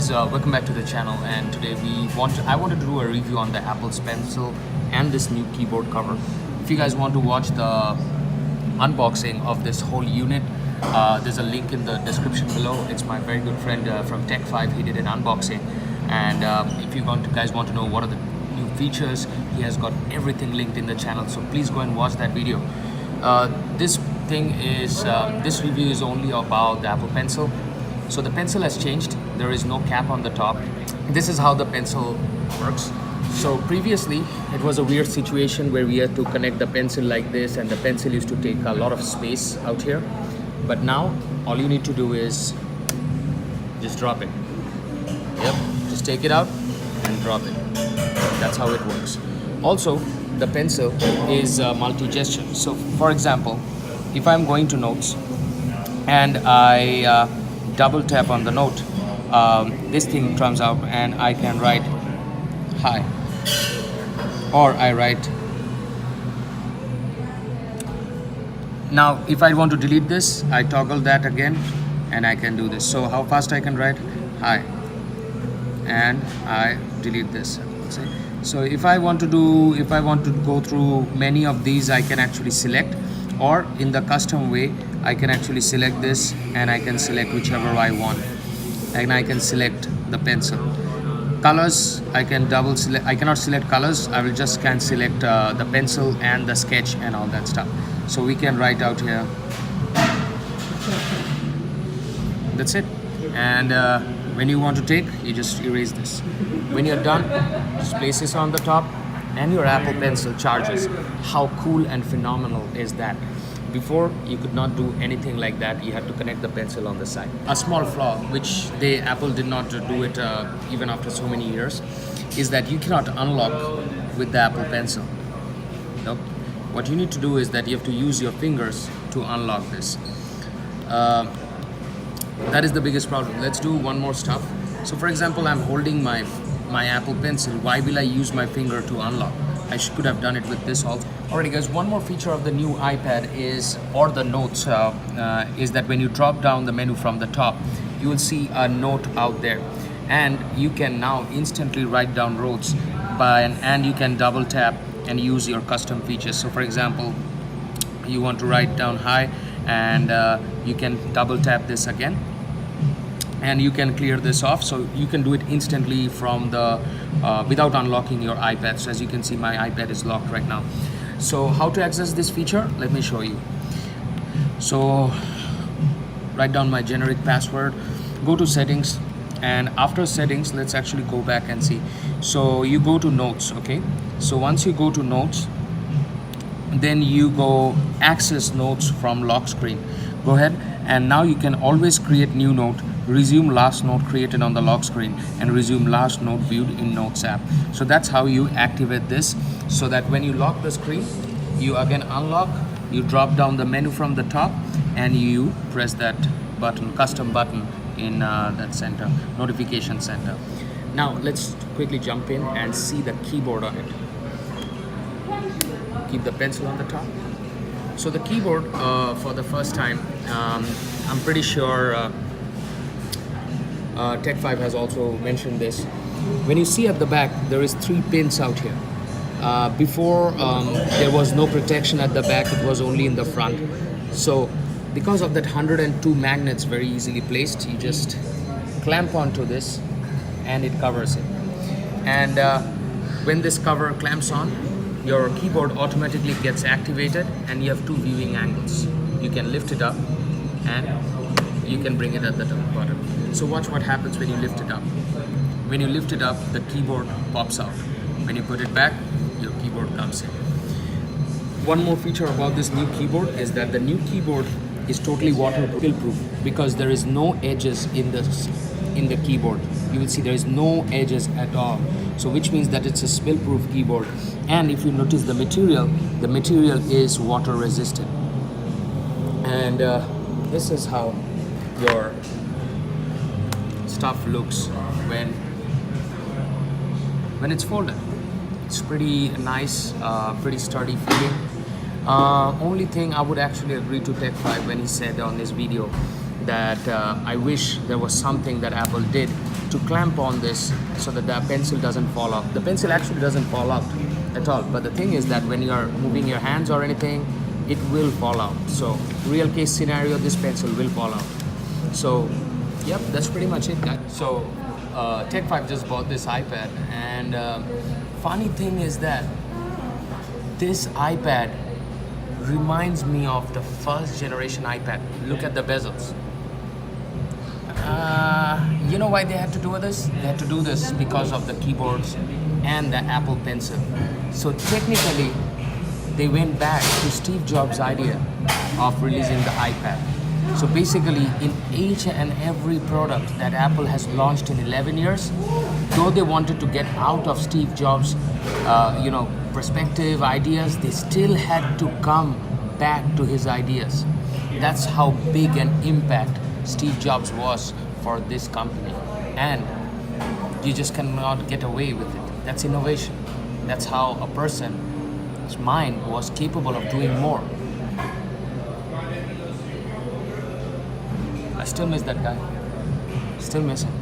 guys, welcome back to the channel, and today I wanted to do a review on the Apple's Pencil and this new keyboard cover. If you guys want to watch the unboxing of this whole unit, there's a link in the description below. It's my very good friend from TechFive. He did an unboxing, and if you guys want to know what are the new features, he has got everything linked in the channel, so please go and watch that video. This review is only about the Apple Pencil. So the pencil has changed. There is no cap on the top. This is how the pencil works. So previously it was a weird situation where we had to connect the pencil like this, and the pencil used to take a lot of space out here. But now all you need to do is just drop it. Yep, just take it out and drop it. That's how it works. Also, the pencil is multi-gesture. So for example, if I'm going to notes and I double tap on the note, this thing comes out and I can write hi, or I write. Now if I want to delete this, I toggle that again and I can do this. So how fast I can write hi, and I delete this. So if I want to go through many of these, I can actually select, or in the custom way I can actually select this and I can select whichever I want, and I can select the pencil. Colors, I can double select. I cannot select colors. I will just can select the pencil and the sketch and all that stuff. So we can write out here. That's it. And when you want to take, you just erase this. When you're done, just place this on the top and your Apple Pencil charges. How cool and phenomenal is that? Before, you could not do anything like that. You had to connect the pencil on the side. A small flaw, which Apple did not do it even after so many years, is that you cannot unlock with the Apple Pencil. Nope. What you need to do is that you have to use your fingers to unlock this. That is the biggest problem. Let's do one more stuff. So for example, I'm holding my Apple Pencil. Why will I use my finger to unlock? I could have done it with this also. Alrighty guys, one more feature of the new iPad or the notes is that when you drop down the menu from the top, you will see a note out there, and you can now instantly write down notes and you can double tap and use your custom features. So for example, you want to write down hi, and you can double tap this again and you can clear this off. So you can do it instantly from the without unlocking your iPad. So as you can see, my iPad is locked right now. So how to access this feature? Let me show you. So write down my generic password, go to settings, and after settings, let's actually go back and see. So you go to notes, okay? So once you go to notes, then you go access notes from lock screen. Go ahead, and now you can always create new note, resume last note created on the lock screen, and resume last note viewed in Notes app. So that's how you activate this, so that when you lock the screen, you again unlock, you drop down the menu from the top, and you press that button, custom button in that center, notification center. Now let's quickly jump in and see the keyboard on it. Keep the pencil on the top. So the keyboard, for the first time, I'm pretty sure TechFive has also mentioned this. When you see at the back, there is 3 pins out here. Before, there was no protection at the back, it was only in the front. So because of that 102 magnets very easily placed, you just clamp onto this and it covers it. And when this cover clamps on, your keyboard automatically gets activated, and you have 2 viewing angles. You can lift it up and you can bring it at the bottom. So watch what happens when you lift it up. When you lift it up, the keyboard pops out. When you put it back, your keyboard comes in. One more feature about this new keyboard is that the new keyboard is totally waterproof, because there is no edges in the keyboard. You will see there is no edges at all. So which means that it's a spill-proof keyboard. And if you notice the material is water resistant. And this is how your stuff looks when it's folded. It's pretty nice, pretty sturdy feeling. Only thing I would actually agree to TechFive when he said on this video that I wish there was something that Apple did to clamp on this so that the pencil doesn't fall out. The pencil actually doesn't fall out at all, but the thing is that when you are moving your hands or anything, it will fall out. So real case scenario, this pencil will fall out. So yep, that's pretty much it, guys. So TechFive just bought this iPad, and funny thing is that this iPad reminds me of the first generation iPad. Look at the bezels. You know why they had to do this? They had to do this because of the keyboards and the Apple Pencil. So technically, they went back to Steve Jobs' idea of releasing the iPad. So basically, in each and every product that Apple has launched in 11 years, though they wanted to get out of Steve Jobs' perspective, ideas, they still had to come back to his ideas. That's how big an impact Steve Jobs was for this company. And you just cannot get away with it. That's innovation. That's how a person's mind was capable of doing more. I still miss that guy. Still miss him.